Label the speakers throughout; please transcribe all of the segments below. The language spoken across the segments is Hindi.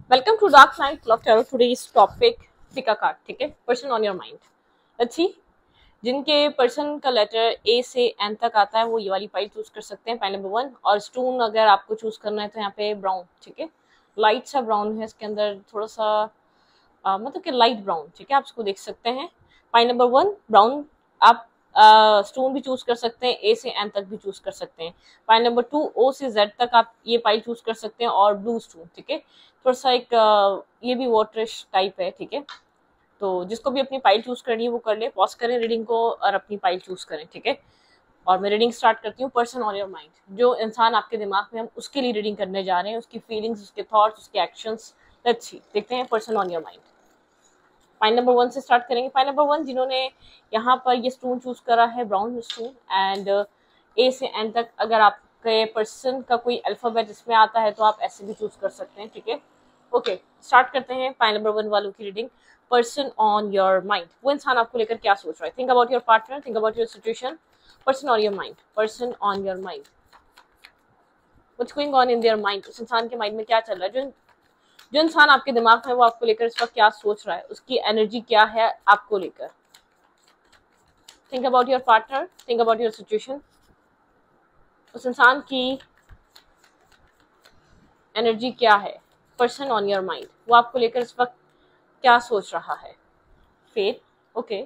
Speaker 1: Welcome to Dark Side Club Tarot. Today's topic, pick a card. ठीक है, पर्सन ऑन योर माइंड. अच्छी, जिनके पर्सन का लेटर ए से एन तक आता है वो ये वाली पाइल चूज कर सकते हैं, पाइल नंबर 1. और स्टोन अगर आपको चूज करना है तो यहाँ पे ब्राउन. ठीक है, लाइट सा ब्राउन है, इसके अंदर थोड़ा सा मतलब कि लाइट ब्राउन. ठीक है, आप इसको देख सकते हैं. Pile number 1 brown. आप स्टोन भी चूज कर सकते हैं, ए से एन तक भी चूज कर सकते हैं. पाइल नंबर 2 ओ से जेड तक आप ये पाइल चूज कर सकते हैं, और ब्लू स्टोन. ठीक है, थोड़ा सा एक ये भी वाटरिश टाइप है. ठीक है, तो जिसको भी अपनी पाइल चूज करनी है वो कर ले. पॉज करें रीडिंग को और अपनी पाइल चूज करें. ठीक है, और मैं रीडिंग स्टार्ट करती हूँ. पर्सन ऑन योर माइंड, जो इंसान आपके दिमाग में, हम उसके लिए रीडिंग करने जा रहे हैं, उसकी फीलिंग्स, उसके थॉट्स, उसके एक्शंस. लेट्स सी, देखते हैं person on your mind. Pile number 1 से स्टार्ट करेंगे. पाइल नंबर 1 जिन्होंने यहाँ पर ये स्टोन चूज करा है, ब्राउन स्टोन, एंड ए से एन तक अगर आपके पर्सन का कोई अल्फाबेट इसमें आता है तो आप ऐसे भी चूज कर सकते हैं. ठीक है, ओके, स्टार्ट करते हैं पाइल नंबर 1 वालों की reading. Person on your mind, वो इंसान आपको लेकर क्या सोच रहा है. Think about your partner, think about your situation. Person on your mind, person on your mind, what's going on in their mind. उस इंसान के माइंड में क्या चल रहा है. जो इंसान आपके दिमाग में वो आपको लेकर इस वक्त क्या सोच रहा है, उसकी एनर्जी क्या है आपको लेकर. Think about your partner, think about your situation. उस इंसान की एनर्जी क्या है. पर्सन ऑन योर माइंड, वो आपको लेकर इस वक्त क्या सोच रहा है. Faith, okay.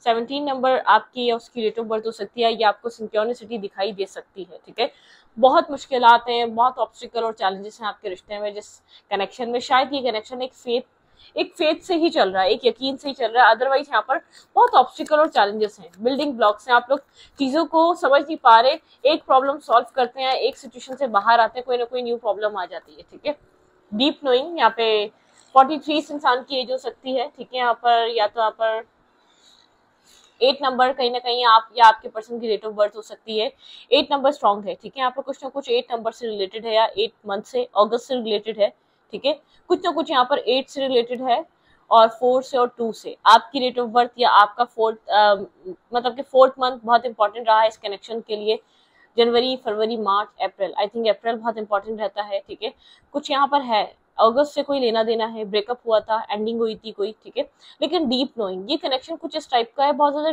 Speaker 1: 17 नंबर आपकी या उसकी डेट ऑफ बर्थ हो सकती है, या आपको सिंक्रोनिसिटी दिखाई दे सकती है. ठीक है, बहुत मुश्किलात हैं, बहुत ऑब्स्टिकल और चैलेंजेस हैं आपके रिश्ते में, जिस कनेक्शन में शायद ये कनेक्शन एक फेथ से ही चल रहा है, एक यकीन से ही चल रहा है. अदरवाइज यहाँ पर बहुत ऑब्स्टिकल और चैलेंजेस हैं, बिल्डिंग ब्लॉक्स हैं. आप लोग चीजों को समझ नहीं पा रहे. एक प्रॉब्लम सॉल्व करते हैं, एक सिचुएशन से बाहर आते हैं, कोई ना कोई न्यू प्रॉब्लम आ जाती है. ठीक है, डीप नोइंग, यहाँ पे 43 इंसान की एज हो सकती है. ठीक है, यहाँ पर या तो यहाँ पर 8 नंबर कहीं ना कहीं आप या आपके पर्सन की डेट ऑफ बर्थ हो सकती है. 8 नंबर स्ट्रॉन्ग है. ठीक है, यहाँ पर कुछ ना कुछ 8 नंबर से रिलेटेड है, या 8 मंथ से, अगस्त से रिलेटेड है. ठीक है, कुछ ना कुछ यहाँ पर 8 से रिलेटेड है, और 4 से और 2 से. आपकी डेट ऑफ बर्थ या आपका मतलब कि 4th मंथ बहुत इंपॉर्टेंट रहा है इस कनेक्शन के लिए. जनवरी, फरवरी, मार्च, अप्रैल, आई थिंक अप्रैल बहुत इंपॉर्टेंट रहता है. ठीक है, कुछ यहाँ पर है, अगस्त से कोई लेना देना है, ब्रेकअप हुआ था, एंडिंग हुई थी कोई. ठीक है, लेकिन डीप नोइंग, ये कनेक्शन कुछ इस टाइप का है, बहुत ज्यादा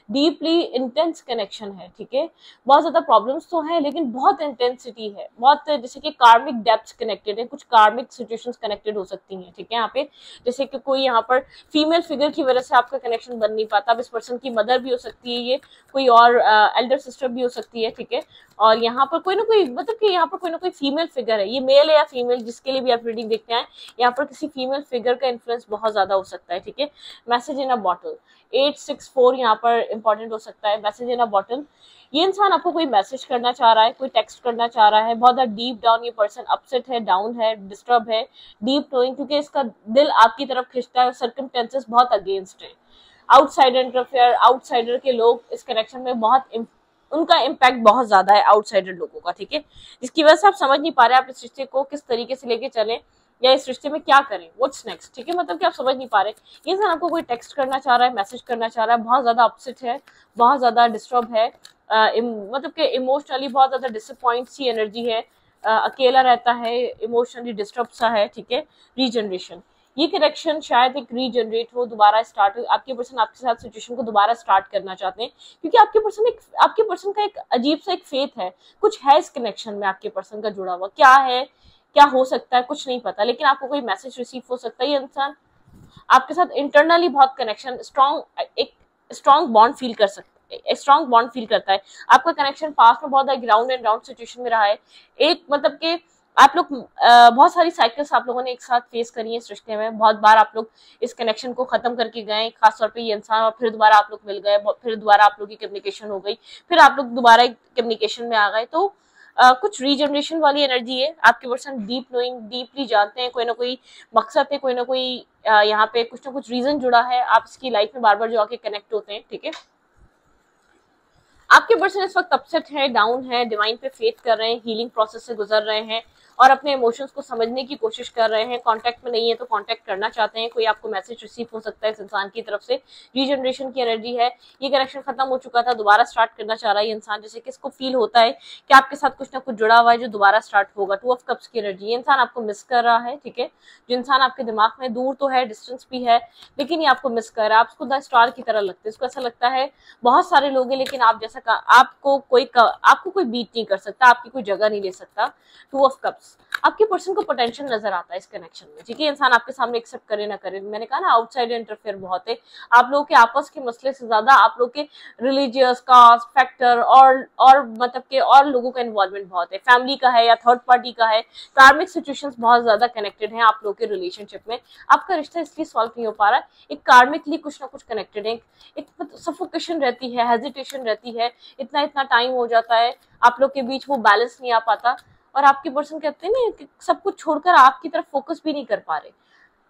Speaker 1: डीपली इंटेंस कनेक्शन है. ठीक है, बहुत ज्यादा प्रॉब्लम्स तो है, लेकिन बहुत इंटेंसिटी है, बहुत जैसे कि कार्मिक डेप्थ्स कनेक्टेड है, कुछ कार्मिक सिचुएशंस कनेक्टेड हो सकती हैं. ठीक है, यहाँ पे जैसे कि कोई यहाँ पर फीमेल फिगर की वजह से आपका कनेक्शन बन नहीं पाता. अब इस पर्सन की मदर भी हो सकती है, ये कोई और एल्डर सिस्टर भी हो सकती है. ठीक है, और यहाँ पर कोई ना कोई, मतलब कि यहाँ पर कोई ना कोई फीमेल फिगर है, ये मेल है या फीमेल, जिसके लिए भी आप रीडिंग देखते हैं, यहाँ पर किसी फीमेल फिगर का इन्फ्लुएंस बहुत ज्यादा हो सकता है. ठीक है, मैसेज इन अ बॉटल, 864 यहाँ पर इंपॉर्टेंट हो सकता है. मैसेज इन अ बॉटल, ये इंसान आपको कोई मैसेज करना चाह रहा है, कोई टेक्स्ट करना चाह रहा है. बहुत ज्यादा डीप डाउन ये पर्सन अपसेट है, डाउन है, डिस्टर्ब है, डीप नोइंग, क्योंकि इसका दिल आपकी तरफ खिंचता है. सर्कमस्टेंसेस बहुत अगेंस्ट है. आउटसाइडर इंटरफेयर, आउटसाइडर के लोग इस कनेक्शन में बहुत, उनका इम्पैक्ट बहुत ज्यादा है आउटसाइडर लोगों का. ठीक है, जिसकी वजह से आप समझ नहीं पा रहे आप इस रिश्ते को किस तरीके से लेके चलें, या इस रिश्ते में क्या करें, व्हाट्स नेक्स्ट. ठीक है, मतलब कि आप समझ नहीं पा रहे. ये इंसान आपको कोई टेक्स्ट करना चाह रहा है, मैसेज करना चाह रहा है, बहुत ज्यादा अपसेट है, बहुत ज्यादा डिस्टर्ब है, मतलब कि इमोशनली बहुत ज्यादा डिसअपॉइंट सी एनर्जी है, अकेला रहता है, इमोशनली डिस्टर्ब सा है. ठीक है, रीजनरेशन, ये कनेक्शन शायद एक रीजनरेट हो, दोबारा स्टार्ट हो. आपके पर्सन आपके साथ सिचुएशन को दोबारा स्टार्ट करना चाहते हैं, क्योंकि आपके पर्सन का एक अजीब सा एक फेथ है, कुछ है इस कनेक्शन में आपके पर्सन का जुड़ा हुआ. क्या है, क्या हो सकता है, कुछ नहीं पता, लेकिन आपको कोई मैसेज रिसीव हो सकता है. ये इंसान आपके साथ इंटरनली बहुत कनेक्शन, एक स्ट्रॉन्ग बॉन्ड फील कर सकता है, स्ट्रॉन्ग बॉन्ड फील करता है. आपका कनेक्शन पास्ट में बहुत ग्राउंड एंड राउंड सिचुएशन में रहा है. एक मतलब के आप लोग बहुत सारी साइकिल्स आप लोगों ने एक साथ फेस करी है इस रिश्ते में. बहुत बार आप लोग इस कनेक्शन को खत्म करके गए, खासतौर पे ये इंसान, और फिर दोबारा आप लोग मिल गए, फिर दोबारा आप लोग की कम्युनिकेशन हो गई, फिर आप लोग दोबारा कम्युनिकेशन में आ गए. तो कुछ रीजनरेशन वाली एनर्जी है. आपके पर्सन डीप नोइंग, डीपली जानते हैं, कोई ना कोई मकसद है, कोई ना कोई यहाँ पे कुछ ना कुछ रीजन जुड़ा है. आप इसकी लाइफ में बार बार जो आके कनेक्ट होते हैं. ठीक है, आपके पर्सन इस वक्त अपसेट है, डाउन है, डिवाइन पे फेथ कर रहे हैं, हीलिंग प्रोसेस से गुजर रहे हैं, और अपने इमोशंस को समझने की कोशिश कर रहे हैं, कांटेक्ट में नहीं है तो कांटेक्ट करना चाहते हैं, कोई आपको मैसेज रिसीव हो सकता है इस इंसान की तरफ से, रीजनरेशन की एनर्जी है, ये कनेक्शन खत्म हो चुका था, दोबारा स्टार्ट करना चाह रहा है ये इंसान, जैसे कि इसको फील होता है कि आपके साथ कुछ ना कुछ जुड़ा हुआ है जो दोबारा स्टार्ट होगा। 2 ऑफ कप्स की एनर्जी, ये इंसान आपको मिस कर रहा है, ठीक है, जो इंसान आपके दिमाग में दूर तो है, डिस्टेंस भी है, लेकिन ये आपको मिस कर रहा है, आपको द स्टार की तरह लगते हैं, इसको ऐसा लगता है बहुत सारे लोग हैं लेकिन आप जैसा आपको कोई बीट नहीं कर सकता, आपकी कोई जगह नहीं ले सकता। 2 ऑफ कप्स, आपके पर्सन को पोटेंशियल नजर आता है इस कनेक्शन में, ठीक है, इंसान आपके सामने एक्सेप्ट करे ना करे, मैंने कहा ना आउटसाइड इंटरफेयर बहुत है, आप लोगों के आपस के मसले से ज्यादा आप लोग के रिलीजियस कास्ट फैक्टर और मतलब के और लोगों का इन्वॉल्वमेंट बहुत है, फैमिली का है या थर्ड पार्टी का है, कार्मिक सिचुएशंस बहुत ज्यादा कनेक्टेड हैं आप लोग के रिलेशनशिप में, आपका रिश्ता इसलिए सॉल्व नहीं हो पा रहा है, एक कार्मिकली कुछ ना कुछ कनेक्टेड है, एक सफोकेशन रहती है, हेजिटेशन रहती है, इतना इतना टाइम हो जाता है आप लोग के बीच, वो बैलेंस नहीं आ पाता, और आपके पर्सन कहते हैं ना सब कुछ छोड़कर आपकी तरफ फोकस भी नहीं कर पा रहे।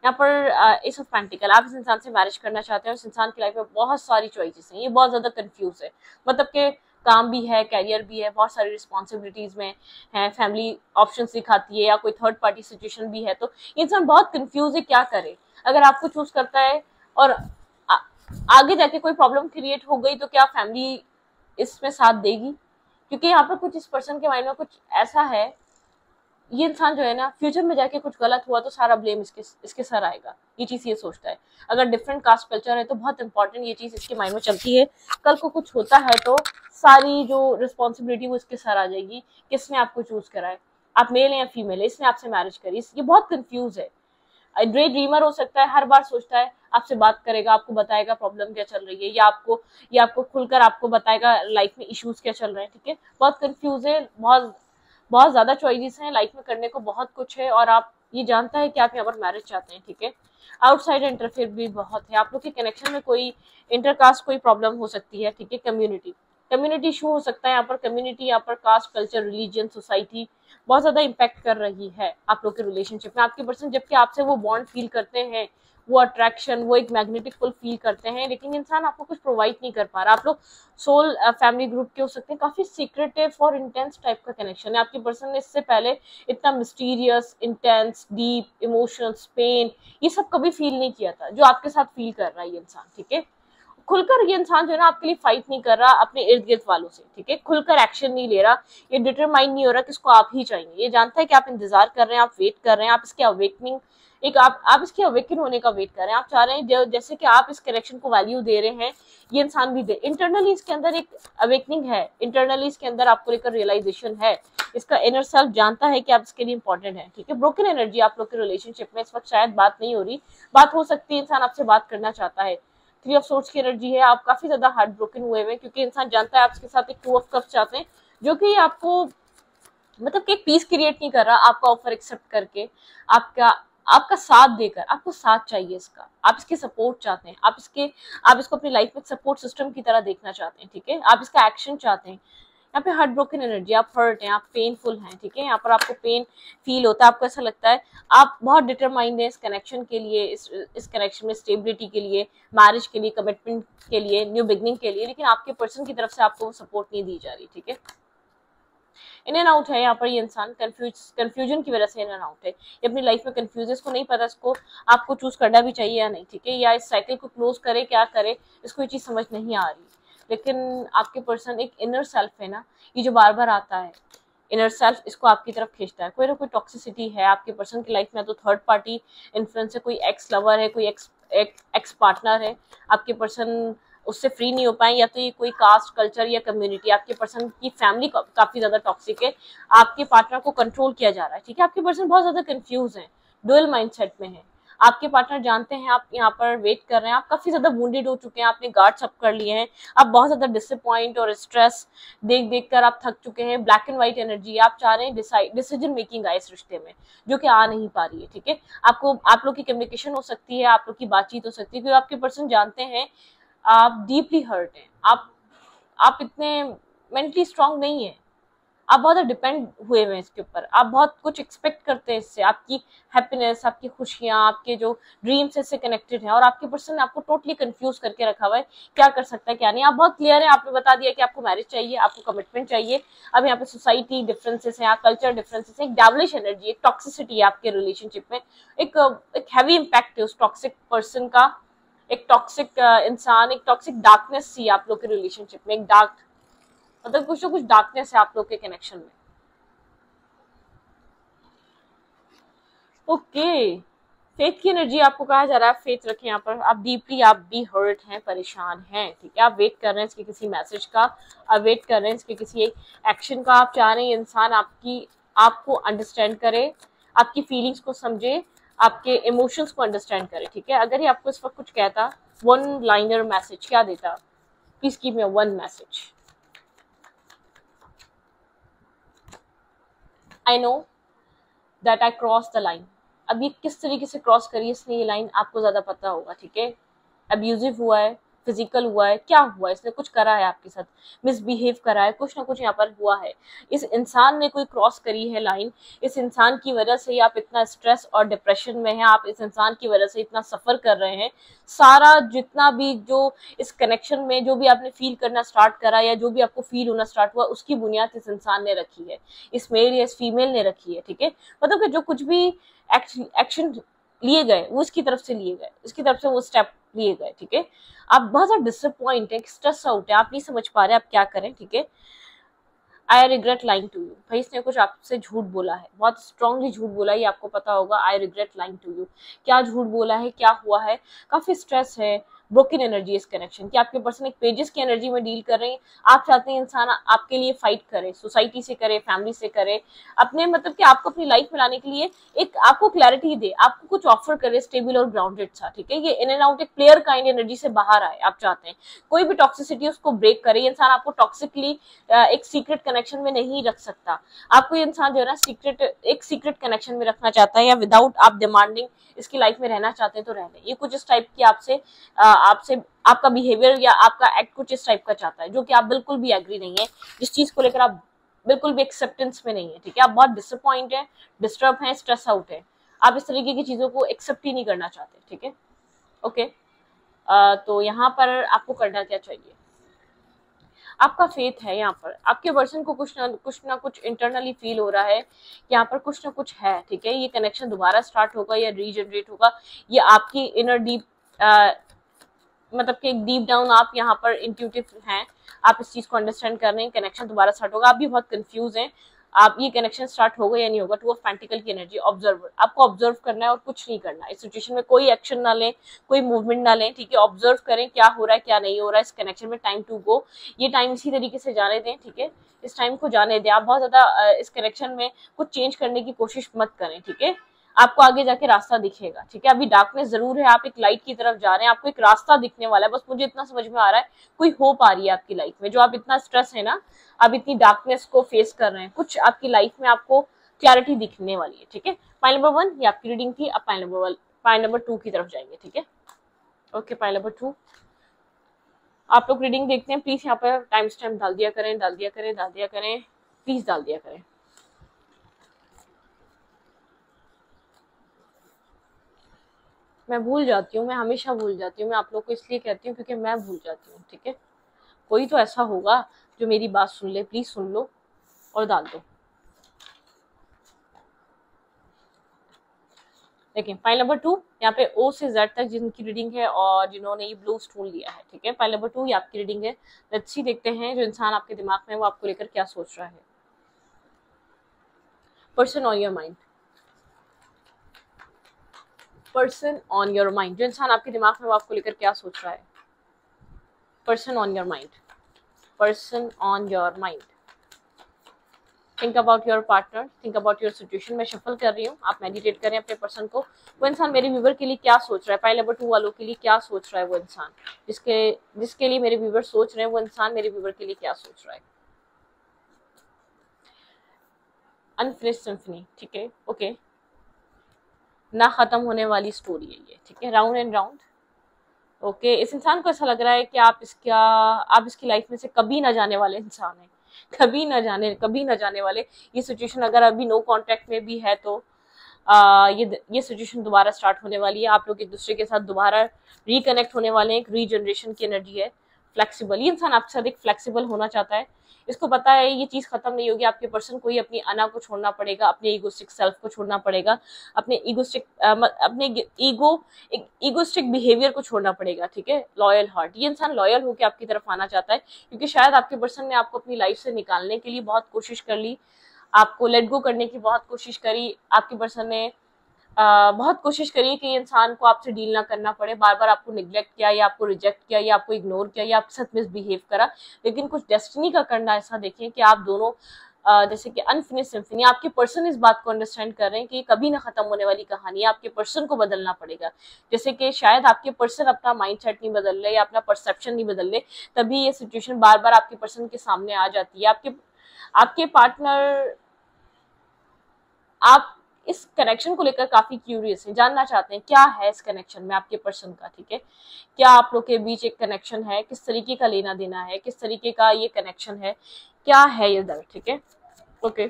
Speaker 1: यहाँ पर एस ऑफ पेंटिकल, आप इस इंसान से मैरिज करना चाहते हैं, इस इंसान की लाइफ में बहुत सारी चॉइसेस हैं, ये बहुत ज्यादा कंफ्यूज है, मतलब कि काम भी है, कैरियर भी है, बहुत सारी रिस्पॉन्सिबिलिटीज में है, फैमिली ऑप्शन दिखाती है या कोई थर्ड पार्टी सिचुएशन भी है, तो ये इंसान बहुत कंफ्यूज है क्या करे। अगर आपको चूज करता है और आगे जाके कोई प्रॉब्लम क्रिएट हो गई तो क्या फैमिली इसमें साथ देगी, क्योंकि यहाँ पर कुछ इस पर्सन के माइंड में कुछ ऐसा है, ये इंसान जो है ना फ्यूचर में जाके कुछ गलत हुआ तो सारा ब्लेम इसके सर आएगा, ये चीज ये सोचता है। अगर डिफरेंट कास्ट कल्चर है तो बहुत इंपॉर्टेंट ये चीज इसके माइंड में चलती है, कल को कुछ होता है तो सारी जो रिस्पॉन्सिबिलिटी वो इसके सर आ जाएगी, किसने आपको चूज करा है, आप मेल है या फीमेल है, इसने आपसे मैरिज करी, ये बहुत कंफ्यूज है। डे ड्रीमर हो सकता है, हर बार सोचता है आपसे बात करेगा, आपको बताएगा प्रॉब्लम क्या चल रही है, या आपको खुलकर आपको बताएगा लाइफ में इश्यूज क्या चल रहे हैं, ठीक है, बहुत कंफ्यूज है, बहुत बहुत ज्यादा चॉइसेस हैं लाइफ में, करने को बहुत कुछ है, और आप ये जानता है कि आप यहाँ पर मैरिज चाहते हैं, ठीक है, आउटसाइड इंटरफेयर भी बहुत है, आप लोग के कनेक्शन में कोई इंटरकास्ट कोई प्रॉब्लम हो सकती है, ठीक है, कम्युनिटी इशू हो सकता है, यहाँ पर कम्युनिटी, यहाँ पर कास्ट कल्चर रिलीजन सोसाइटी बहुत ज्यादा इम्पैक्ट कर रही है आप लोग के रिलेशनशिप में। आपके पर्सन जबकि आपसे वो बॉन्ड फील करते हैं, वो अट्रैक्शन, वो एक मैग्नेटिक पुल फील करते हैं, लेकिन इंसान आपको कुछ प्रोवाइड नहीं कर पा रहा। आप लोग सोल फैमिली ग्रुप के हो सकते हैं, काफी सीक्रेटिव और इंटेंस टाइप का कनेक्शन है। आपके पर्सन ने इससे पहले इतना mysterious, intense, deep emotions, pain, ये सब कभी फील नहीं किया था जो आपके साथ फील कर रहा है ये इंसान, ठीक है। खुलकर ये इंसान जो है ना आपके लिए फाइट नहीं कर रहा अपने इर्द गिर्द वालों से, ठीक है, खुलकर एक्शन नहीं ले रहा, ये डिटरमाइन नहीं हो रहा कि इसको आप ही चाहिए, ये जानता है कि आप इंतजार कर रहे हैं, आप वेट कर रहे हैं, आप इसके अवेकनिंग आप इसके अवेकन होने का वेट कर रहे हैं, आप चाह रहे हैं जैसे कि आप इस कनेक्शन को वैल्यू दे रहे हैं ये इंसान भी दे, इंटरनली इसके अंदर एक अवेकनिंग है, इंटरनली इसके अंदर आपको लेकर रियलाइजेशन है, इसका इनर सेल्फ जानता है कि आप इसके लिए इंपॉर्टेंट है, ठीक है। ब्रोकन एनर्जी आप लोग के रिलेशनशिप में इस वक्त शायद बात नहीं हो रही, बात हो सकती है, इंसान आपसे बात करना चाहता है। 3 ऑफ सोर्स की एनर्जी है, आप काफी ज्यादा हार्ट ब्रोकन हुए हैं क्योंकि इंसान जानता है आपके साथ एक 2 ऑफ कप्स चाहते हैं, जो कि आपको मतलब कि पीस क्रिएट नहीं कर रहा, आपका ऑफर एक्सेप्ट करके, आपका साथ देकर, आपको साथ चाहिए इसका, आप इसके सपोर्ट चाहते हैं, आप इसको अपनी लाइफ में सपोर्ट सिस्टम की तरह देखना चाहते हैं, ठीक है, आप इसका एक्शन चाहते हैं। यहाँ पे हार्ट ब्रोकन एनर्जी, आप हर्ट हैं, आप पेनफुल हैं, ठीक है, यहाँ पर आपको पेन फील होता है, आपको ऐसा लगता है आप बहुत डिटरमाइंड हैं इस कनेक्शन के लिए, इस कनेक्शन में स्टेबिलिटी के लिए, मैरिज के लिए, कमिटमेंट के लिए, न्यू बिगनिंग के लिए, लेकिन आपके पर्सन की तरफ से आपको सपोर्ट नहीं दी जा रही, ठीक है। इन एंड आउट है यहाँ पर, ये इंसान कंफ्यूजन की वजह से इन एंड आउट है, ये अपनी लाइफ में कंफ्यूज है, इसको नहीं पता इसको आपको चूज करना भी चाहिए या नहीं, ठीक है, या इस साइकिल को क्लोज करे क्या करे, इसको ये चीज समझ नहीं आ रही। लेकिन आपके पर्सन एक इनर सेल्फ है ना, ये जो बार बार आता है, इनर सेल्फ इसको आपकी तरफ खींचता है, कोई ना कोई टॉक्सिसिटी है आपके पर्सन की लाइफ में, तो थर्ड पार्टी इन्फ्लुएंस है, कोई एक्स लवर है, कोई एक्स पार्टनर है, आपके पर्सन उससे फ्री नहीं हो पाए, या तो ये कोई कास्ट कल्चर या कम्युनिटी, आपके पर्सन की फैमिली काफी ज्यादा टॉक्सिक है, आपके पार्टनर को कंट्रोल किया जा रहा है, ठीक है, आपके पर्सन बहुत ज्यादा कंफ्यूज है, डुअल माइंडसेट में है, आपके पार्टनर जानते हैं आप यहाँ पर वेट कर रहे हैं, आप काफी ज्यादा वुंडेड हो चुके हैं, आपने गार्ड्स अप कर लिए हैं, आप बहुत ज्यादा डिसअपॉइंट और स्ट्रेस देख कर आप थक चुके हैं, ब्लैक एंड व्हाइट एनर्जी, आप चाह रहे हैं डिसीजन मेकिंग आए इस रिश्ते में, जो कि आ नहीं पा रही है, ठीक है। आप लोग की कम्युनिकेशन हो सकती है, आप लोग की बातचीत हो सकती है, क्योंकि आपके पर्सन जानते हैं आप डीपली हर्ट हैं, आप इतने मेंटली स्ट्रांग नहीं है, आप बहुत डिपेंड हुए हुए हैं इसके ऊपर, आप बहुत कुछ एक्सपेक्ट करते हैं इससे, आपकी हैप्पीनेस, आपकी खुशियां, आपके जो ड्रीम्स इससे कनेक्टेड हैं, और आपके पर्सन ने आपको टोटली कंफ्यूज करके रखा हुआ है क्या कर सकता है क्या नहीं। आप बहुत क्लियर है, आपने बता दिया कि आपको मैरिज चाहिए, आपको कमिटमेंट चाहिए। अब यहाँ पे सोसाइटी डिफरेंसेस हैं, कल्चर डिफरेंसेस हैं, एक डेविलिश एनर्जी, एक टॉक्सिसिटी है आपके रिलेशनशिप में, एक हैवी इम्पैक्ट है उस टॉक्सिक पर्सन का, एक टॉक्सिक इंसान, एक टॉक्सिक डार्कनेस थी आप लोग के रिलेशनशिप में, एक डार्क मतलब कुछ ना कुछ डार्कनेस है आप लोग के कनेक्शन में। ओके, फेथ की एनर्जी आपको कहा जा रहा है, फेथ रखें यहाँ पर, आप डीपली आप भी हर्ट हैं, परेशान हैं, ठीक है। आप वेट कर रहे हैं इसके किसी मैसेज का, आप वेट कर रहे हैं इसके किसी एक एक्शन का, आप चाह रहे हैं इंसान आपको अंडरस्टैंड करे, आपकी फीलिंग्स को समझे, आपके इमोशंस को अंडरस्टैंड करे, ठीक है। अगर ये आपको इस वक्त कुछ कहता, वन लाइनर मैसेज क्या देता, please give me one message. I know that I cross the line. अब ये किस तरीके से क्रॉस करी इसने ये लाइन, आपको ज्यादा पता होगा, ठीक है। अब्यूजिव हुआ है, फिजिकल हुआ है, क्या हुआ है, इसने कुछ करा है आपके साथ, मिसबिहेव करा है, कुछ ना कुछ यहाँ पर हुआ है, इस इंसान ने कोई क्रॉस करी है लाइन, इस इंसान की वजह से ही आप इतना स्ट्रेस और डिप्रेशन में हैं, आप इस इंसान की वजह से इतना सफर कर रहे हैं। सारा जितना भी जो इस कनेक्शन में जो भी आपने फील करना स्टार्ट करा या जो भी आपको फील होना स्टार्ट हुआ, उसकी बुनियाद इस इंसान ने रखी है, इस मेल या इस फीमेल ने रखी है, ठीक है। मतलब कि जो कुछ भी एक्शन लिए गए वो इसकी तरफ से लिए गए, इसकी तरफ से वो स्टेप लिए गए, ठीक है। आप बहुत ज्यादा डिसअपॉइंट है, स्ट्रेस आउट है, आप नहीं समझ पा रहे आप क्या करें, ठीक है। I regret lying to you, भाई इसने कुछ आपसे झूठ बोला है, बहुत स्ट्रांगली झूठ बोला है, ये आपको पता होगा। I regret lying to you, क्या झूठ बोला है, क्या हुआ है, काफी स्ट्रेस है, ब्रोकन एनर्जी इस कनेक्शन की, आपके पर्सन एक पेजेस की एनर्जी में डील कर रहे हैं। आप चाहते हैं इंसान आपके लिए फाइट करे, सोसाइटी से करे, फैमिली से करे, अपने मतलब कि आपको अपनी लाइफ में लाने के लिए एक आपको क्लैरिटी दे, आपको कुछ ऑफर करे स्टेबल और ग्राउंडेड सा, ठीक है। ये इन एंड आउट एक प्लेयर काइंड एनर्जी से बाहर आए, आप चाहते हैं कोई भी टॉक्सिसिटी उसको ब्रेक करे। ये इंसान आपको टॉक्सिकली एक सीक्रेट कनेक्शन में नहीं रख सकता, आपको ये इंसान जो है ना एक सीक्रेट कनेक्शन में रखना चाहता है, या विदाउट आप डिमांडिंग इसकी लाइफ में रहना चाहते हैं तो रह लें। ये कुछ इस टाइप की आपसे आपका बिहेवियर या आपका एक्ट कुछ इस टाइप का चाहता है, जो कि आप बिल्कुल भी एग्री नहीं है, जिस चीज को लेकर आप बिल्कुल भी एक्सेप्टेंस में नहीं है, ठीक है। आप बहुत डिसअपॉइंट है, डिस्टर्ब है, स्ट्रेस आउट है, आप इस तरीके की चीजों को एक्सेप्ट ही नहीं करना चाहते, ठीक है। ओके, तो यहाँ पर आपको करना क्या चाहिए, आपका फेथ है यहाँ पर, आपके पर्सन को कुछ ना कुछ इंटरनली फील हो रहा है कि यहाँ पर कुछ ना कुछ है, ठीक है। ये कनेक्शन दोबारा स्टार्ट होगा या रीजनरेट होगा, ये आपकी इनर डीप मतलब कि एक डीप डाउन आप यहाँ पर इंट्यूटिव हैं, आप इस चीज को अंडरस्टैंड कर रहे हैं, कनेक्शन दोबारा स्टार्ट होगा, आप भी बहुत कंफ्यूज हैं, आप ये कनेक्शन स्टार्ट होगा या नहीं होगा। टू ऑफ पेंटिकल की एनर्जी, ऑब्जर्वर, आपको ऑब्जर्व करना है और कुछ नहीं करना है इस सिचुएशन में, कोई एक्शन ना लें, कोई मूवमेंट ना लें, ठीक है। ऑब्जर्व करें क्या हो रहा है क्या नहीं हो रहा है इस कनेक्शन में, टाइम टू गो, ये टाइम इसी तरीके से जाने दें, ठीक है। इस टाइम को जाने दें, आप बहुत ज्यादा इस कनेक्शन में कुछ चेंज करने की कोशिश मत करें, ठीक है। आपको आगे जाके रास्ता दिखेगा, ठीक है। अभी डार्कनेस जरूर है, आप एक लाइट की तरफ जा रहे हैं, आपको एक रास्ता दिखने वाला है, बस मुझे इतना समझ में आ रहा है, कोई होप आ रही है आपकी लाइफ में, जो आप इतना स्ट्रेस है ना, आप इतनी डार्कनेस को फेस कर रहे हैं, कुछ आपकी लाइफ में आपको क्लैरिटी दिखने वाली है, ठीक है। पाइल नंबर 1 ये आपकी रीडिंग थी, अब पाइल नंबर 2 की तरफ जाएंगे, ठीक है। ओके, पाइल नंबर 2 आप लोग रीडिंग देखते हैं, प्लीज यहाँ पर टाइम स्टैम्प डाल दिया करें, डाल दिया करें, डाल दिया करें, प्लीज डाल दिया करें। मैं भूल जाती हूँ, मैं हमेशा भूल जाती हूँ, मैं आप लोग को इसलिए कहती हूँ क्योंकि मैं भूल जाती हूँ, ठीक है। कोई तो ऐसा होगा जो मेरी बात सुन ले, प्लीज सुन लो और डाल दो। देखिए फाइल नंबर 2 यहाँ पे ओ से जेड तक जिनकी रीडिंग है और जिन्होंने ये ब्लू स्टोन लिया है, ठीक है। फाइल नंबर 2 ये आपकी रीडिंग है। लेट्स सी, देखते हैं जो इंसान आपके दिमाग में वो आपको लेकर क्या सोच रहा है। Person on your mind, person on your mind, जो इंसान आपके दिमाग में वो आपको लेकर क्या सोच रहा है। Person on your mind, person on your mind, think about your partner, think about your situation. मैं शफल कर रही हूँ, आप मेडिटेट करें अपने पर्सन को। वो इंसान मेरे व्यूवर के लिए क्या सोच रहा है, फाइल नंबर 2 वालों के लिए क्या सोच रहा है वो इंसान, जिसके लिए मेरे व्यूवर सोच रहे हैं, वो इंसान मेरे व्यूवर के लिए क्या सोच रहा है। अनफिनिश्ड सिम्फनी, ठीक है, ओके, ना खत्म होने वाली स्टोरी है ये, ठीक है, राउंड एंड राउंड। ओके, इस इंसान को ऐसा लग रहा है कि आप इसकी लाइफ में से कभी ना जाने वाले इंसान है, कभी ना जाने वाले ये सिचुएशन अगर अभी नो कॉन्टैक्ट में भी है तो ये सिचुएशन दोबारा स्टार्ट होने वाली है। आप लोग एक दूसरे के साथ दोबारा रिकनेक्ट होने वाले हैं। एक रीजनरेशन की एनर्जी है। फ्लेक्सिबल, ये इंसान आपके साथ एक फ्लेक्सिबल होना चाहता है। इसको पता है ये चीज खत्म नहीं होगी। आपके पर्सन को ही अपनी अना को छोड़ना पड़ेगा, अपने ईगोस्टिक सेल्फ को छोड़ना पड़ेगा, अपने ईगोस्टिक बिहेवियर को छोड़ना पड़ेगा। ठीक है, लॉयल हार्ट, ये इंसान लॉयल होकर आपकी तरफ आना चाहता है, क्योंकि शायद आपके पर्सन ने आपको अपनी लाइफ से निकालने के लिए बहुत कोशिश कर ली, आपको लेट गो करने की बहुत कोशिश करी। आपके पर्सन ने बहुत कोशिश करी कि इंसान को आपसे डील ना करना पड़े, बार बार आपको निग्लेक्ट किया या आपको रिजेक्ट किया या आपको इग्नोर किया या आपके साथ मिसबिहेव करा। लेकिन कुछ डेस्टिनी का करना ऐसा देखें कि आप दोनों जैसे कि अनफिनिश सिम्फनी, आपके पर्सन इस बात को अंडरस्टैंड कर रहे हैं कि ये कभी ना खत्म होने वाली कहानी है। आपके पर्सन को बदलना पड़ेगा। जैसे कि शायद आपके पर्सन अपना माइंडसेट नहीं बदल रहे या अपना परसेप्शन नहीं बदल रहे, तभी ये सिचुएशन बार बार आपके पर्सन के सामने आ जाती है। आपके पार्टनर, आप इस कनेक्शन को लेकर काफी क्यूरियस हैं, जानना चाहते हैं क्या है इस कनेक्शन में आपके पर्सन का। ठीक है, क्या आप लोग के बीच एक कनेक्शन है, किस तरीके का लेना देना है, किस तरीके का ये कनेक्शन है, क्या है ये दर। ठीक है, okay.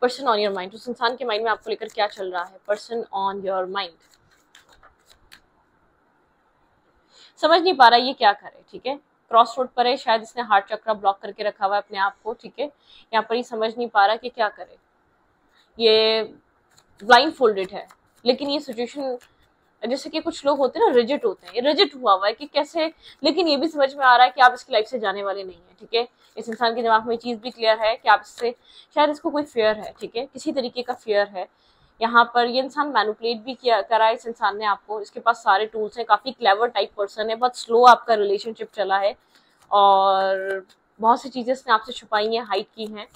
Speaker 1: Person on your mind, उस इंसान के माइंड में आपको लेकर क्या चल रहा है। पर्सन ऑन योर माइंड समझ नहीं पा रहा ये क्या करे। ठीक है, क्रॉस रोड पर है, शायद इसने हार्ट चक्र ब्लॉक करके रखा हुआ है अपने आप को। ठीक है, यहाँ पर ही समझ नहीं पा रहा कि क्या करे। ये ब्लाइंड फोल्डेड है, लेकिन ये सिचुएशन जैसे कि कुछ लोग होते हैं ना, रिजिट होते हैं, ये रिजिट हुआ हुआ है कि कैसे, लेकिन ये भी समझ में आ रहा है कि आप इसकी लाइफ से जाने वाले नहीं है। ठीक है, इस इंसान के दिमाग में चीज भी क्लियर है कि आप इससे, शायद इसको कोई फेयर है। ठीक है, किसी तरीके का फेयर है। यहाँ पर ये इंसान मैनिपुलेट भी किया करा है इस इंसान ने आपको। इसके पास सारे टूल्स हैं, काफी क्लेवर टाइप पर्सन है, बहुत स्लो आपका रिलेशनशिप चला है और बहुत सी चीजें इसने आपसे छुपाई हैं, हाइड की हैं,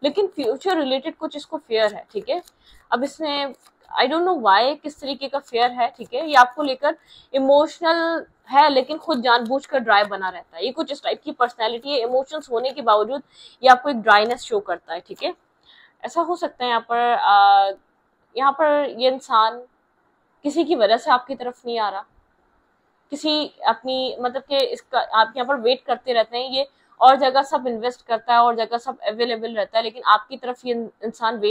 Speaker 1: लेकिन फ्यूचर रिलेटेड कुछ इसको फेयर है। ठीक है, अब इसने आई डोंट नो व्हाई किस तरीके का फेयर है। ठीक है, ये आपको लेकर इमोशनल है, लेकिन खुद जानबूझकर ड्राई बना रहता है। ये कुछ इस टाइप की पर्सनैलिटी है, इमोशंस होने के बावजूद ये आपको एक ड्राइनेस शो करता है। ठीक है, ऐसा हो सकता है यहाँ पर ये इंसान किसी की वजह से आपकी तरफ नहीं आ रहा, किसी अपनी मतलब कि इसका आप यहाँ पर वेट करते रहते हैं। ये और जगह सब इन्वेस्ट करता है और जगह सब अवेलेबल रहता है, लेकिन आपकी तरफ ये इंसान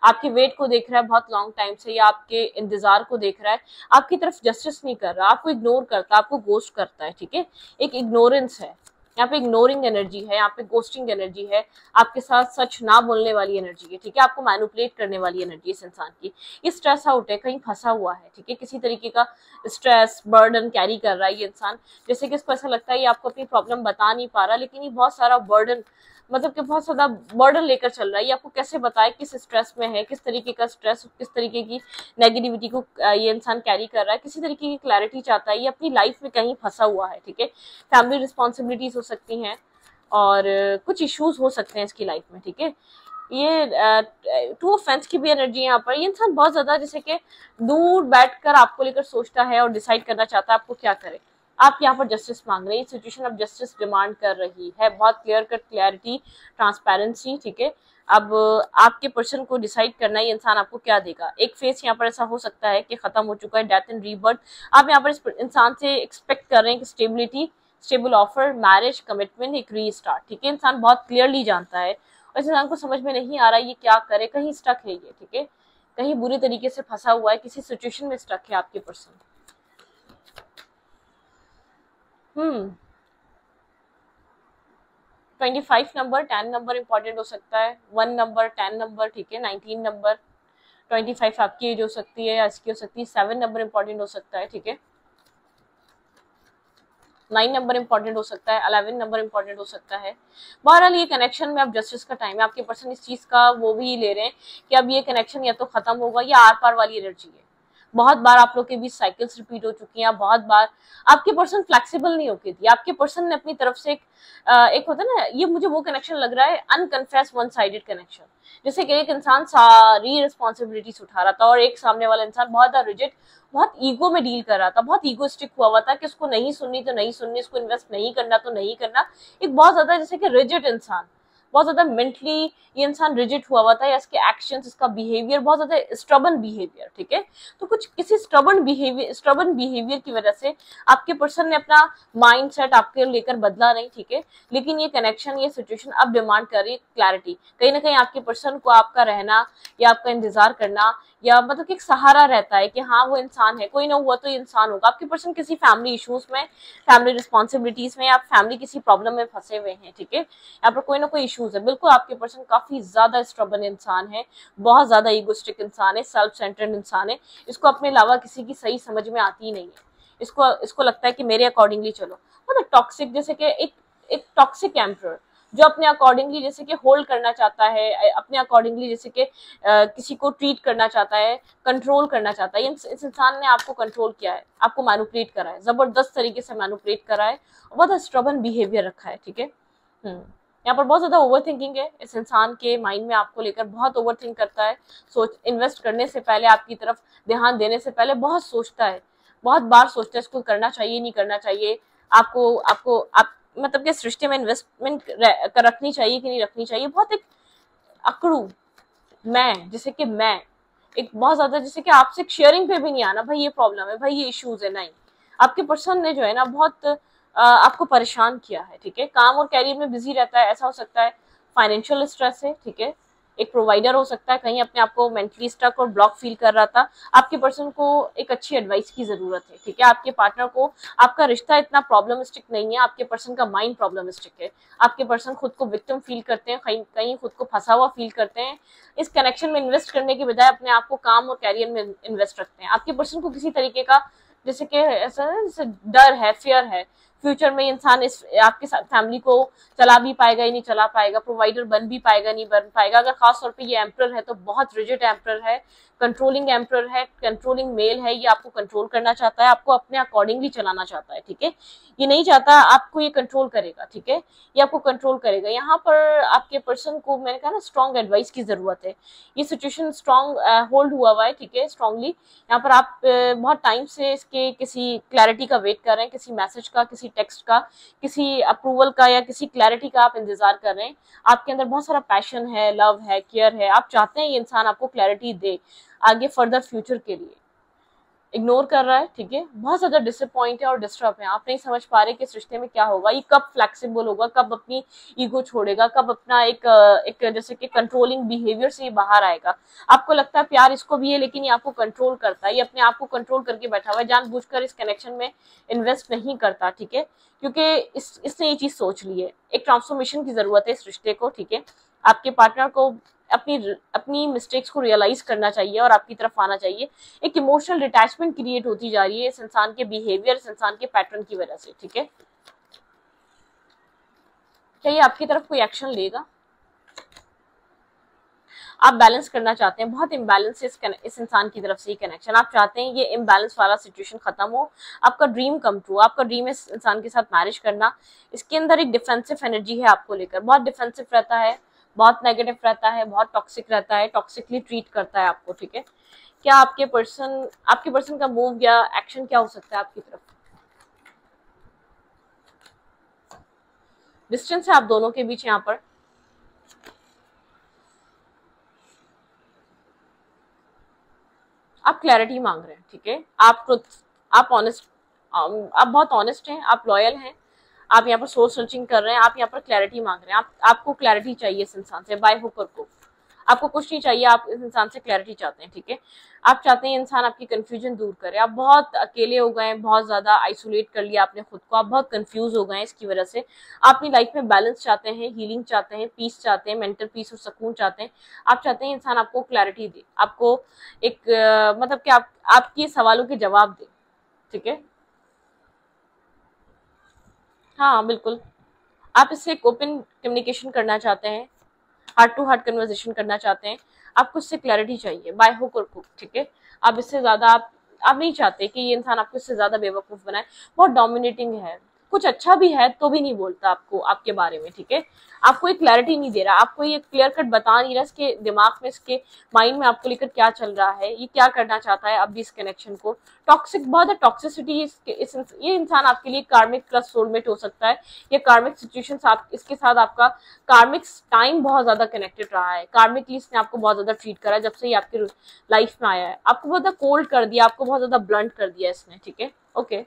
Speaker 1: आपके वेट को देख रहा है बहुत लॉन्ग टाइम से, या आपके इंतजार को देख रहा है, आपकी तरफ जस्टिस नहीं कर रहा, आपको इग्नोर करता है, आपको गोस्ट करता है। ठीक है, एक इग्नोरेंस है यहाँ पे, इग्नोरिंग एनर्जी है यहाँ पे, गोस्टिंग एनर्जी है, आपके साथ सच ना बोलने वाली एनर्जी है। ठीक है, आपको मैनिपुलेट करने वाली एनर्जी इस इंसान की। ये स्ट्रेस आउट है, कहीं फंसा हुआ है। ठीक है, किसी तरीके का स्ट्रेस बर्डन कैरी कर रहा है ये इंसान। जैसे कि इसको ऐसा लगता है ये आपको अपनी प्रॉब्लम बता नहीं पा रहा, लेकिन ये बहुत सारा बर्डन, मतलब कि बहुत ज्यादा बर्डन लेकर चल रहा है। ये आपको कैसे बताए किस स्ट्रेस में है, किस तरीके का स्ट्रेस, किस तरीके की नेगेटिविटी को ये इंसान कैरी कर रहा है, किसी तरीके की क्लैरिटी चाहता है, ये अपनी लाइफ में कहीं फंसा हुआ है। ठीक है, फैमिली रिस्पॉन्सिबिलिटीज हो सकती हैं और कुछ इश्यूज हो सकते हैं इसकी लाइफ में। ठीक है, ये टू ऑफेंस की भी एनर्जी है यहाँ पर। ये इंसान बहुत ज्यादा जैसे कि दूर बैठकर आपको लेकर सोचता है और डिसाइड करना चाहता है आपको क्या करे। आप यहाँ पर जस्टिस मांग रहे हैं, सिचुएशन अब जस्टिस डिमांड कर रही है, बहुत क्लियर कट क्लैरिटी, ट्रांसपेरेंसी। ठीक है, अब आपके पर्सन को डिसाइड करना है ये इंसान आपको क्या देगा। एक फेस यहाँ पर ऐसा हो सकता है कि खत्म हो चुका है, डेथ एंड रीबर्थ। आप यहाँ पर इस इंसान से एक्सपेक्ट कर रहे हैं कि stability, stable offer, marriage, commitment, एक रीस्टार्ट। ठीक है, इंसान बहुत क्लियरली जानता है और इस इंसान को समझ में नहीं आ रहा है ये क्या करे, कहीं स्टक है ये। ठीक है, कहीं बुरी तरीके से फंसा हुआ है, किसी सिचुएशन में स्टक है आपके पर्सन। 25 नंबर, 10 नंबर इंपॉर्टेंट हो सकता है, 1 नंबर, 10 नंबर। ठीक है, 19 नंबर, 25 आपकी एज हो सकती है या इसकी हो सकती है। 7 नंबर इंपॉर्टेंट हो सकता है। ठीक है, 9 नंबर इंपॉर्टेंट हो सकता है, 11 नंबर इंपॉर्टेंट हो सकता है। बहरहाल ये कनेक्शन में अब जस्टिस का टाइम है। आपके पर्सन इस चीज का वो भी ले रहे हैं कि अब ये कनेक्शन या तो खत्म होगा या आर पार वाली एनर्जी है। बहुत बार आप लोग के बीच साइकिल्स रिपीट हो चुकी हैं, बहुत बार आपके पर्सन फ्लेक्सिबल नहीं होती थी। आपके पर्सन ने अपनी तरफ से एक होता है ना, ये मुझे वो कनेक्शन लग रहा है, अनकन्फेस वन साइडेड कनेक्शन। जैसे कि एक इंसान सारी रिस्पॉन्सिबिलिटीज उठा रहा था और एक सामने वाला इंसान बहुत रिजिड, बहुत ईगो में डील कर रहा था, बहुत ईगोस्टिक हुआ था कि उसको नहीं सुननी तो नहीं सुननी, इसको इन्वेस्ट नहीं करना तो नहीं करना। एक बहुत ज्यादा जैसे कि रिजिड इंसान, बहुत ज्यादा मेंटली ये इंसान रिजिड हुआ था, या इसके एक्शंस, इसका बिहेवियर बहुत ज्यादा स्टबन बिहेवियर, ठीक है। तो कुछ किसी स्टबन बिहेवियर की वजह से आपके पर्सन ने अपना माइंड सेट आपके लेकर बदला नहीं, ठीक है। लेकिन ये कनेक्शन, ये सिचुएशन अब डिमांड कर रही है क्लैरिटी। कहीं ना कहीं आपके पर्सन को आपका रहना या आपका इंतजार करना, या मतलब कि एक सहारा रहता है कि हाँ वो इंसान है, कोई ना हुआ तो ये इंसान होगा। आपके पर्सन किसी फैमिली इश्यूज में, फैमिली रिस्पॉन्सिबिलिटीज में, या फैमिली किसी प्रॉब्लम में फंसे हुए हैं, ठीक है। यहाँ पर कोई ना कोई इश्यूज है। बिल्कुल आपके पर्सन काफी ज्यादा स्ट्रबन इंसान है, बहुत ज्यादा ईगोस्टिक इंसान है, सेल्फ सेंटर्ड इंसान है। इसको अपने अलावा किसी की सही समझ में आती ही नहीं है। इसको लगता है कि मेरे अकॉर्डिंगली चलो, मतलब टॉक्सिक, जैसे कि एक टॉक्सिक एम्परर जो अपने अकॉर्डिंगली जैसे कि होल्ड करना चाहता है, अपने अकॉर्डिंगली जैसे कि किसी को ट्रीट करना चाहता है, कंट्रोल करना चाहता है। इस इंसान ने आपको कंट्रोल किया है, आपको मैनिपुलेट करा है, जबरदस्त तरीके से मैनिपुलेट करा है, बहुत स्ट्रबन बिहेवियर रखा है, ठीक है। यहाँ पर बहुत ज्यादा ओवर थिंकिंग है इस इंसान के माइंड में, आपको लेकर बहुत ओवर थिंक करता है। इन्वेस्ट करने से पहले, आपकी तरफ ध्यान देने से पहले बहुत सोचता है, बहुत बार सोचता है इसको करना चाहिए नहीं करना चाहिए, आपको आपको आप मतलब कि इस रिश्ते में इन्वेस्टमेंट रखनी चाहिए कि नहीं रखनी चाहिए। बहुत एक अकड़ू मैं, जैसे कि मैं एक बहुत ज्यादा, जैसे कि आपसे शेयरिंग पे भी नहीं आना, भाई ये प्रॉब्लम है, भाई ये इश्यूज है, नहीं। आपके पर्सन ने जो है ना बहुत आपको परेशान किया है, ठीक है। काम और कैरियर में बिजी रहता है, ऐसा हो सकता है फाइनेंशियल स्ट्रेस है, ठीक है। एक प्रोवाइडर हो सकता है, कहीं अपने आप को मेंटली स्टक और ब्लॉक फील कर रहा था। आपके पर्सन को एक अच्छी एडवाइस की जरूरत है, ठीक है। आपके पार्टनर को, आपका रिश्ता इतना प्रॉब्लमिस्टिक नहीं है, आपके पर्सन का माइंड प्रॉब्लमिस्टिक है। आपके पर्सन खुद को विक्टिम फील करते हैं, कहीं कहीं खुद को फंसा हुआ फील करते हैं। इस कनेक्शन में इन्वेस्ट करने के बजाय अपने आप को काम और कैरियर में इन्वेस्ट रखते हैं। आपके पर्सन को किसी तरीके का जैसे कि ऐसा जैसे डर है, फियर है, फ्यूचर में इंसान इस आपके साथ फैमिली को चला भी पाएगा या नहीं चला पाएगा, प्रोवाइडर बन भी पाएगा नहीं बन पाएगा। अगर खास तौर पे ये एम्परर है तो बहुत रिजिड एम्परर है, कंट्रोलिंग एम्परर है, कंट्रोलिंग मेल है। ये आपको कंट्रोल करना चाहता है, आपको अपने अकॉर्डिंगली चलाना चाहता है, ठीक है। ये नहीं चाहता आपको ये कंट्रोल करेगा, ठीक है। ये आपको कंट्रोल करेगा। यहाँ पर आपके पर्सन को, मैंने कहा ना, स्ट्रॉन्ग एडवाइस की जरूरत है। ये सिचुएशन स्ट्रॉन्ग होल्ड हुआ है, ठीक है, स्ट्रांगली। यहाँ पर आप बहुत टाइम से इसके किसी क्लैरिटी का वेट कर रहे हैं, किसी मैसेज का, किसी टेक्स्ट का, किसी अप्रूवल का, या किसी क्लैरिटी का आप इंतजार कर रहे हैं। आपके अंदर बहुत सारा पैशन है, लव है, केयर है। आप चाहते हैं ये इंसान आपको क्लैरिटी दे आगे फर्दर फ्यूचर के लिए। इग्नोर कर रहा है, ठीक है। बहुत ज्यादा डिसअपॉइंट है और डिस्टर्ब है। आप नहीं समझ पा रहे कि इस रिश्ते में क्या होगा, ये कब फ्लेक्सिबल होगा, कब अपनी ईगो छोड़ेगा, कब अपना एक जैसे कि कंट्रोलिंग बिहेवियर से ये बाहर आएगा। आपको लगता है प्यार इसको भी है, लेकिन ये आपको कंट्रोल करता है, ये अपने आप को कंट्रोल करके बैठा हुआ है, जानबूझकर इस कनेक्शन में इन्वेस्ट नहीं करता, ठीक है। क्योंकि इसने ये चीज सोच ली है। एक ट्रांसफॉर्मेशन की जरूरत है इस रिश्ते को, ठीक है। आपके पार्टनर को अपनी मिस्टेक्स को रियलाइज करना चाहिए और आपकी तरफ आना चाहिए। एक इमोशनल डिटैचमेंट क्रिएट होती जा रही है इस इंसान के बिहेवियर, इस इंसान के पैटर्न की वजह से, ठीक है। क्या ये आपकी तरफ कोई एक्शन लेगा? आप बैलेंस करना चाहते हैं, बहुत इम्बैलेंस है इस इंसान की तरफ से ये कनेक्शन। आप चाहते हैं ये इम्बैलेंस वाला सिचुएशन खत्म हो, आपका ड्रीम कम ट्रू। आपका ड्रीम है इस इंसान के साथ मैरिज करना। इसके अंदर एक डिफेंसिव एनर्जी है आपको लेकर, बहुत डिफेंसिव रहता है, बहुत नेगेटिव रहता है, बहुत टॉक्सिक रहता है, टॉक्सिकली ट्रीट करता है आपको, ठीक है। क्या आपके पर्सन का मूव या एक्शन क्या हो सकता है आपकी तरफ? डिस्टेंस है आप दोनों के बीच। यहाँ पर आप क्लैरिटी मांग रहे हैं, ठीक है। आप ऑनेस्ट, आप बहुत ऑनेस्ट हैं, आप लॉयल हैं। आप यहाँ पर सोल सर्चिंग कर रहे हैं, आप यहाँ पर क्लैरिटी मांग रहे हैं। आपको क्लैरिटी चाहिए इस इंसान से, बाय हुक और क्रुक। आपको कुछ नहीं चाहिए, आप इस इंसान से क्लैरिटी चाहते हैं, ठीक है। आप चाहते हैं इंसान आपकी कंफ्यूजन दूर करे। आप बहुत अकेले हो गए हैं, बहुत ज्यादा आइसोलेट कर लिया आपने खुद को, आप बहुत कंफ्यूज हो गए हैं इसकी वजह से। आप अपनी लाइफ में बैलेंस चाहते हैं, हीलिंग चाहते हैं, पीस चाहते हैं, मेंटल पीस और सुकून चाहते हैं। आप चाहते हैं इंसान आपको क्लैरिटी दे, आपको एक मतलब कि आपके सवालों के जवाब दे, ठीक है। हाँ बिल्कुल, आप इससे एक ओपन कम्युनिकेशन करना चाहते हैं, हार्ट टू हार्ट कन्वर्सेशन करना चाहते हैं। आपको इससे क्लैरिटी चाहिए, बाय हुक और क्रुक, ठीक है। आप इससे ज्यादा आप नहीं चाहते कि ये इंसान आपको इससे ज्यादा बेवकूफ बनाए। बहुत डोमिनेटिंग है, कुछ अच्छा भी है तो भी नहीं बोलता आपको आपके बारे में, ठीक है। आपको एक क्लैरिटी नहीं दे रहा, आपको ये क्लियर कट बता नहीं रहा इसके दिमाग में, इसके माइंड में आपको लेकर क्या चल रहा है, ये क्या करना चाहता है अभी इस कनेक्शन को। टॉक्सिक, बहुत है टॉक्सिसिटी, ये इंसान आपके लिए कार्मिक प्लस सोलमेट हो सकता है, या कार्मिक सिचुएशंस आप इसके साथ आपका कार्मिक टाइम बहुत ज्यादा कनेक्टेड रहा है, कार्मिकली इसने आपको बहुत ज्यादा ट्रीट करा है जब से ये आपके लाइफ में आया है, आपको बहुत ज्यादा कोल्ड कर दिया, आपको बहुत ज्यादा ब्लंट कर दिया इसने, ठीक है। ओके,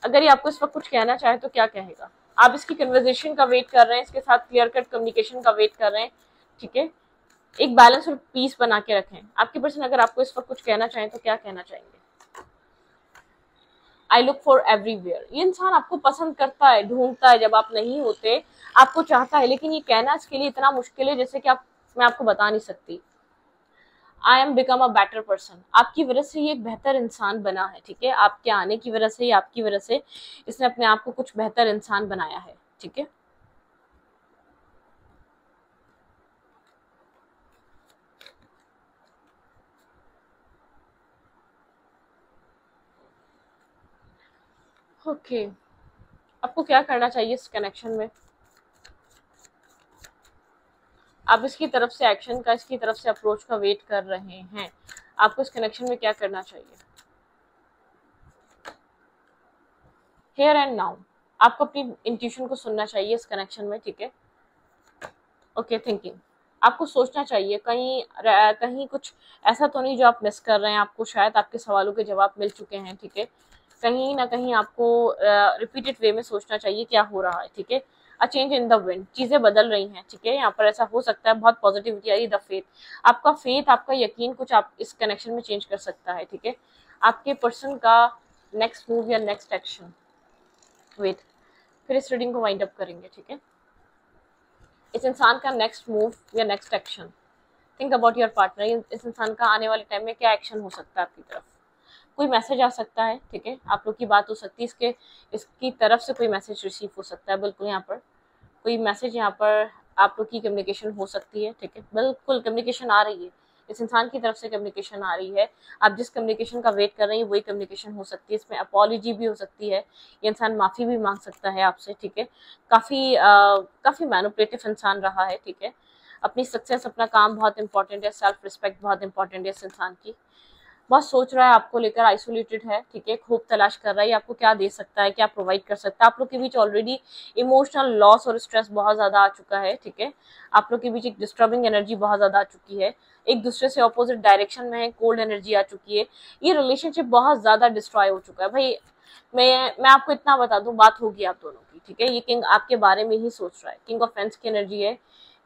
Speaker 1: अगर ये आपको इस वक्त कुछ कहना चाहे तो क्या कहेगा? आप इसकी कन्वर्सेशन का वेट कर रहे हैं, इसके साथ क्लियर कट कम्युनिकेशन का वेट कर रहे हैं, ठीक है। एक बैलेंस और पीस बना के रखें। आपके पर्सन अगर आपको इस वक्त कुछ कहना चाहें तो क्या कहना चाहेंगे? आई लुक फॉर एवरीवेयर, ये इंसान आपको पसंद करता है, ढूंढता है, जब आप नहीं होते आपको चाहता है, लेकिन ये कहना इसके लिए इतना मुश्किल है जैसे कि मैं आपको बता नहीं सकती। I am become a better person, आपकी वजह से ये एक बेहतर इंसान बना है, ठीक है। आपके आने की वजह से, आपकी वजह से इसने अपने आप को कुछ बेहतर इंसान बनाया है, ठीक है। ओके, आपको क्या करना चाहिए इस कनेक्शन में? आप इसकी तरफ से एक्शन का, इसकी तरफ से अप्रोच का वेट कर रहे हैं। आपको इस कनेक्शन में क्या करना चाहिए? हियर एंड नाउ, आपको अपनी इंट्यूशन को सुनना चाहिए इस कनेक्शन में, ठीक है। ओके, थिंकिंग, आपको सोचना चाहिए कहीं कहीं कुछ ऐसा तो नहीं जो आप मिस कर रहे हैं, आपको शायद आपके सवालों के जवाब मिल चुके हैं, ठीक है। कहीं ना कहीं आपको रिपीटेड वे में सोचना चाहिए क्या हो रहा है, ठीक है। A change in the wind, चीजें बदल रही हैं, ठीक है। यहाँ पर ऐसा हो सकता है, बहुत पॉजिटिविटी आई, द फेथ, आपका फेथ, आपका यकीन कुछ आप इस कनेक्शन में चेंज कर सकता है, ठीक है। आपके पर्सन का नेक्स्ट मूव या नेक्स्ट एक्शन, वेट, फिर इस रीडिंग को वाइंड अप करेंगे, ठीक है। इस इंसान का नेक्स्ट मूव या next action, think about your partner, इस इंसान का आने वाले टाइम में क्या एक्शन हो सकता है आपकी तरफ। कोई मैसेज आ सकता है, ठीक है, आप लोग की बात हो सकती है, इसकी तरफ से कोई मैसेज रिसीव हो सकता है, बिल्कुल यहाँ पर कोई मैसेज, यहाँ पर आप लोग की कम्युनिकेशन हो सकती है, ठीक है। बिल्कुल कम्युनिकेशन आ रही है, इस इंसान की तरफ से कम्युनिकेशन आ रही है। आप जिस कम्युनिकेशन का वेट कर रही हैं वही कम्युनिकेशन हो सकती है, इसमें अपॉलॉजी भी हो सकती है, ये इंसान माफ़ी भी मांग सकता है आपसे, ठीक है। काफ़ी मैनिपुलेटिव इंसान रहा है, ठीक है। अपनी सक्सेस, अपना काम बहुत इंपॉर्टेंट है, सेल्फ रिस्पेक्ट बहुत इंपॉर्टेंट है इस इंसान की। बहुत सोच रहा है आपको लेकर, आइसोलेटेड है, ठीक है, खूब तलाश कर रहा है आपको क्या दे सकता है, क्या प्रोवाइड कर सकता है। आप लोग के बीच ऑलरेडी इमोशनल लॉस और स्ट्रेस बहुत ज़्यादा आ चुका है, ठीक है। आप लोग के बीच एक डिस्टर्बिंग एनर्जी बहुत ज़्यादा आ चुकी है, एक दूसरे से ऑपोजिट डायरेक्शन में है, कोल्ड एनर्जी आ चुकी है, ये रिलेशनशिप बहुत ज़्यादा डिस्ट्रॉय हो चुका है। भाई मैं आपको इतना बता दूं, बात होगी आप दोनों की, ठीक है। ये किंग आपके बारे में ही सोच रहा है, किंग ऑफ फेंस की एनर्जी है,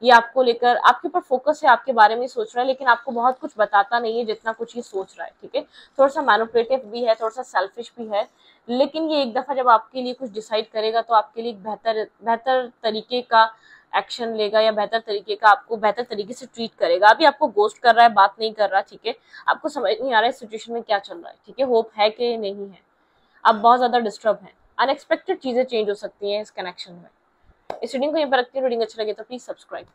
Speaker 1: ये आपको लेकर, आपके ऊपर फोकस है, आपके बारे में सोच रहा है, लेकिन आपको बहुत कुछ बताता नहीं है जितना कुछ ये सोच रहा है, ठीक है। थोड़ा सा मैनिपुलेटिव भी है, थोड़ा सा सेल्फिश भी है, लेकिन ये एक दफा जब आपके लिए कुछ डिसाइड करेगा तो आपके लिए बेहतर तरीके का एक्शन लेगा, या बेहतर तरीके का, आपको बेहतर तरीके से ट्रीट करेगा। अभी आपको गोस्ट कर रहा है, बात नहीं कर रहा, ठीक है। आपको समझ नहीं आ रहा है सिचुएशन में क्या चल रहा है, ठीक है। होप है कि नहीं है, आप बहुत ज्यादा डिस्टर्ब हैं, अनएक्सपेक्टेड चीजें चेंज हो सकती हैं इस कनेक्शन में। इस रीडिंग को यहाँ पर रखते हैं, रीडिंग अच्छा लगे तो प्लीज सब्सक्राइब।